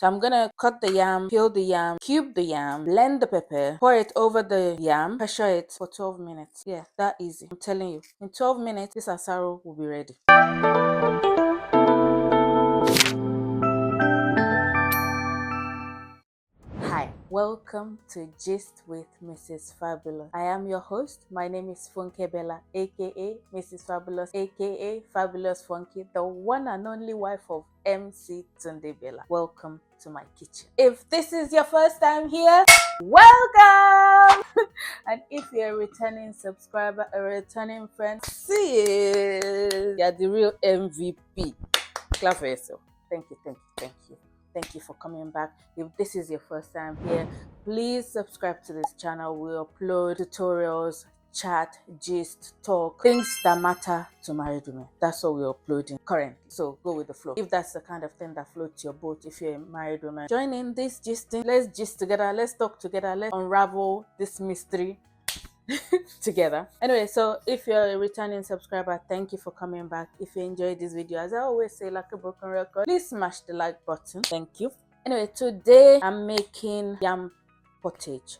So I'm gonna cut the yam, peel the yam, cube the yam, blend the pepper, pour it over the yam, pressure it for 12 minutes. Yeah, that easy. I'm telling you. In 12 minutes, this asaro will be ready. Hi, welcome to Gist with Mrs. Fabulous. I am your host. My name is Funke Bella, aka Mrs. Fabulous, aka Fabulous Funky, the one and only wife of MC Tunde Bella. Welcome to my kitchen. If this is your first time here, welcome! And if you're a returning subscriber, a returning friend, see, you're the real MVP. Clap for yourself. Thank you, thank you, thank you. Thank you for coming back. If this is your first time here, please subscribe to this channel. We upload tutorials, chat, gist, talk, things that matter to married women. That's what we're uploading currently. So go with the flow. If that's the kind of thing that floats your boat, if you're a married woman, join in this gisting. Let's gist together. Let's talk together. Let's unravel this mystery together. Anyway, so if you're a returning subscriber, thank you for coming back. If you enjoyed this video, as I always say, like a broken record, please smash the like button. Thank you. Anyway, today I'm making yam pottage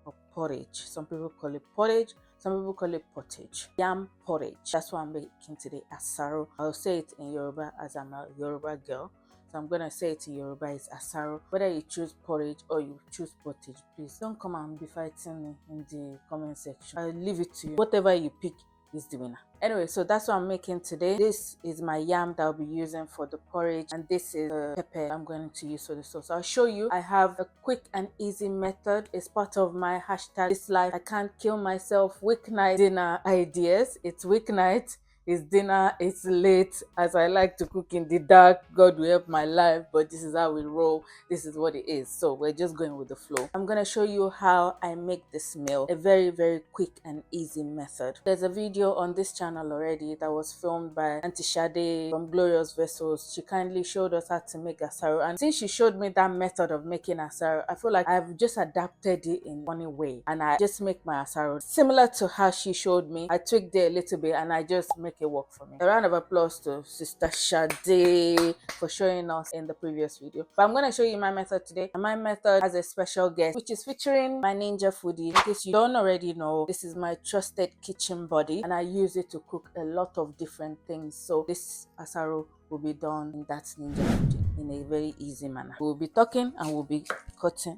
or porridge. Some people call it porridge, some people call it pottage. Yam porridge. That's what I'm making today. Asaro. I'll say it in Yoruba as I'm a Yoruba girl. So I'm gonna say it in Yoruba is asaro. Whether you choose porridge or you choose pottage, please don't come and be fighting me in the comment section. I'll leave it to you. Whatever you pick is the winner. Anyway, so that's what I'm making today. This is my yam that I'll be using for the porridge, and this is the pepper I'm going to use for the sauce. I'll show you. I have a quick and easy method. It's part of my hashtag this life I can't kill myself weeknight dinner ideas. It's weeknight, it's dinner, it's late, as I like to cook in the dark. God will help my life, but this is how we roll. This is what it is. So we're just going with the flow. I'm gonna show you how I make this meal, a very, very quick and easy method. There's a video on this channel already that was filmed by Auntie Shade from Glorious Vessels. She kindly showed us how to make asaro, and since she showed me that method of making asaro, I feel like I've just adapted it in one way, and I just make my asaro similar to how she showed me. I tweaked it a little bit and I just make it work for me. A round of applause to Sister Shade for showing us in the previous video. But I'm going to show you my method today, and my method has a special guest which is featuring my ninja foodie. In case you don't already know, this is my trusted kitchen buddy, and I use it to cook a lot of different things. So this asaro will be done in that ninja foodie in a very easy manner. We'll be talking and we'll be cutting.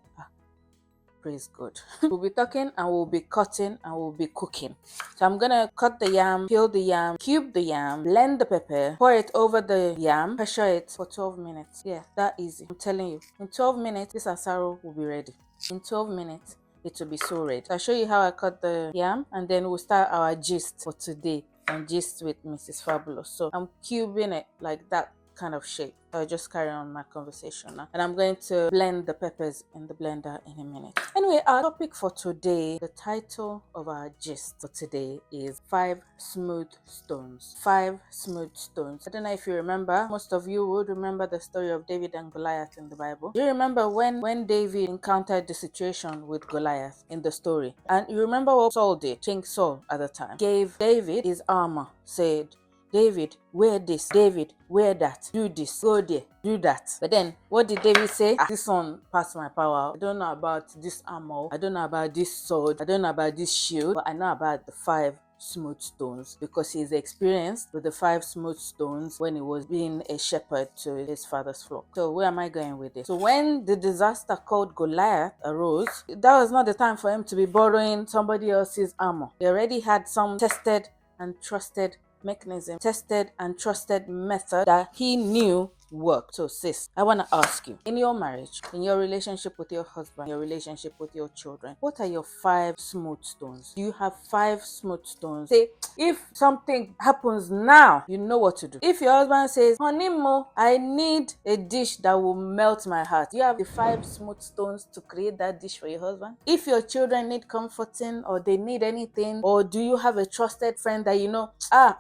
Praise God. We'll be talking and we'll be cutting and we'll be cooking. So I'm gonna cut the yam, peel the yam, cube the yam, blend the pepper, pour it over the yam, pressure it for 12 minutes. Yeah, that easy. I'm telling you. In 12 minutes, this asaro will be ready. In 12 minutes, it will be so ready. So I'll show you how I cut the yam, and then we'll start our gist for today and gist with Mrs. Fabulous. So I'm cubing it like that kind of shape. I'll just carry on my conversation now, and I'm going to blend the peppers in the blender in a minute. Anyway, our topic for today, the title of our gist for today is 5 smooth stones. 5 smooth stones. I don't know if you remember, most of you would remember the story of David and Goliath in the Bible. Do you remember when David encountered the situation with Goliath in the story? And you remember what Saul did? King Saul at the time gave David his armor, said, David, wear this. David, wear that. Do this. Go there. Do that. But then, what did David say? This one passed my power. I don't know about this armor. I don't know about this sword. I don't know about this shield. But I know about the 5 smooth stones, because he's experienced with the 5 smooth stones when he was being a shepherd to his father's flock. So where am I going with this? So when the disaster called Goliath arose, that was not the time for him to be borrowing somebody else's armor. He already had some tested and trusted mechanism, tested and trusted method that he knew worked. So sis, I want to ask you, in your marriage, in your relationship with your husband, your relationship with your children, what are your 5 smooth stones? Do you have 5 smooth stones? Say, if something happens now, you know what to do. If your husband says, honey mo, I need a dish that will melt my heart, you have the 5 smooth stones to create that dish for your husband. If your children need comforting or they need anything, or do you have a trusted friend that you know,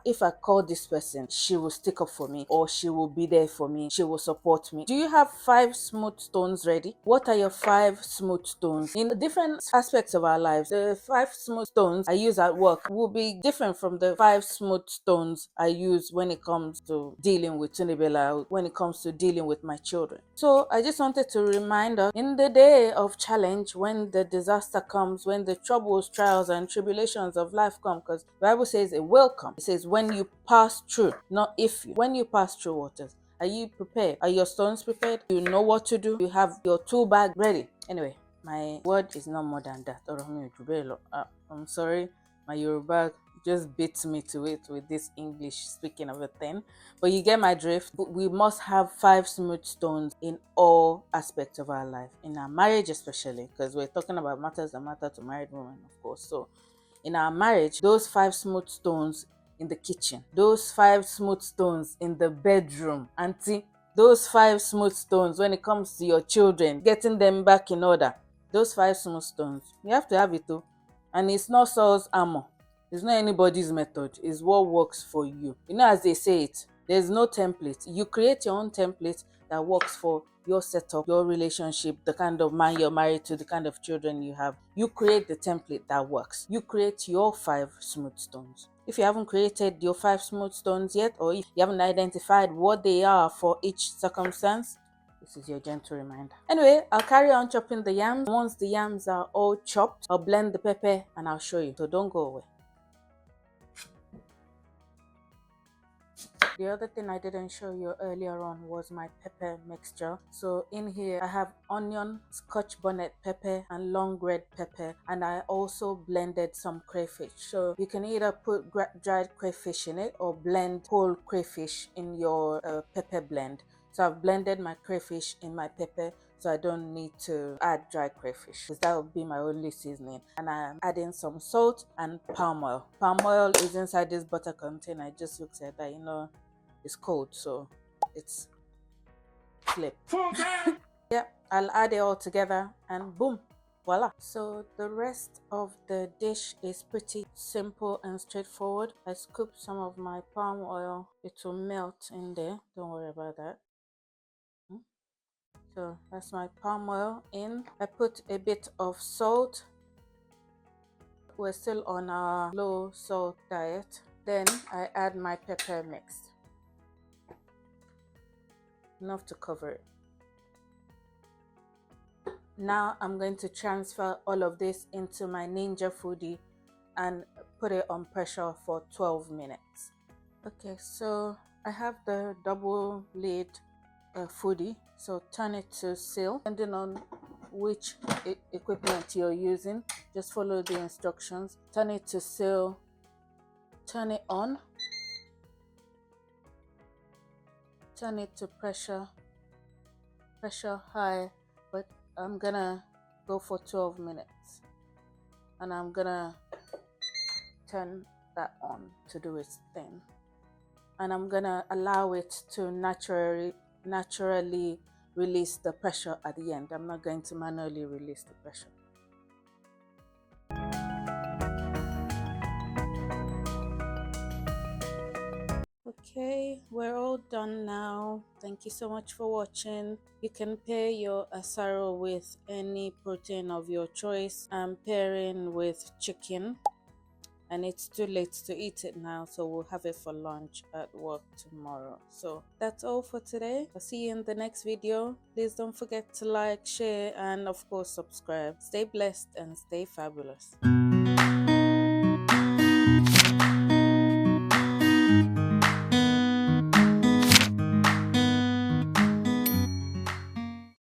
if I call this person, she will stick up for me, or she will be there for me me, she will support me. Do you have 5 smooth stones ready? What are your 5 smooth stones? In different aspects of our lives, the 5 smooth stones I use at work will be different from the 5 smooth stones I use when it comes to dealing with Tunibela, when it comes to dealing with my children. So I just wanted to remind us, in the day of challenge, when the disaster comes, when the troubles, trials, and tribulations of life come, because the Bible says it will come. It says when you pass through, not if you. When you pass through waters, are you prepared? Are your stones prepared? You know what to do? You have your tool bag ready? Anyway, my word is not more than that. I'm sorry, my Yoruba just beats me to it with this English speaking of a thing. But you get my drift. We must have 5 smooth stones in all aspects of our life, in our marriage especially, because we're talking about matters that matter to married women, of course. So in our marriage, those 5 smooth stones in the kitchen, those 5 smooth stones in the bedroom, auntie, those 5 smooth stones when it comes to your children, getting them back in order, those 5 smooth stones, you have to have it too. And it's not Saul's armor, it's not anybody's method, it's what works for you. You know, as they say it, there's no template. You create your own template that works for your setup, your relationship, the kind of man you're married to, the kind of children you have. You create the template that works. You create your 5 smooth stones. If you haven't created your 5 smooth stones yet, or if you haven't identified what they are for each circumstance, this is your gentle reminder. Anyway, I'll carry on chopping the yams. Once the yams are all chopped, I'll blend the pepper and I'll show you. So don't go away. The other thing I didn't show you earlier on was my pepper mixture. So in here I have onion, scotch bonnet pepper, and long red pepper, and I also blended some crayfish. So you can either put dried crayfish in it or blend whole crayfish in your pepper blend. So I've blended my crayfish in my pepper, so I don't need to add dry crayfish, because that would be my only seasoning. And I'm adding some salt and palm oil. Palm oil is inside this butter container. It just looks like that, you know, it's cold, so it's flip. Yeah, I'll add it all together and boom, voila. So the rest of the dish is pretty simple and straightforward. I scooped some of my palm oil. It will melt in there, don't worry about that. So that's my palm oil in. I put a bit of salt. We're still on our low salt diet. Then I add my pepper mix. Enough to cover it. Now I'm going to transfer all of this into my Ninja Foodi and put it on pressure for 12 minutes. Okay, so I have the double lid Foodi, so turn it to seal. Depending on which equipment you're using, just follow the instructions. Turn it to seal, turn it on, turn it to pressure high, but I'm gonna go for 12 minutes and I'm gonna turn that on to do its thing, and I'm gonna allow it to naturally release the pressure at the end. I'm not going to manually release the pressure. Okay, we're all done now. Thank you so much for watching. You can pair your asaro with any protein of your choice. I'm pairing with chicken, and it's too late to eat it now, so we'll have it for lunch at work tomorrow. So that's all for today. I'll see you in the next video. Please don't forget to like, share, and of course subscribe. Stay blessed and stay fabulous.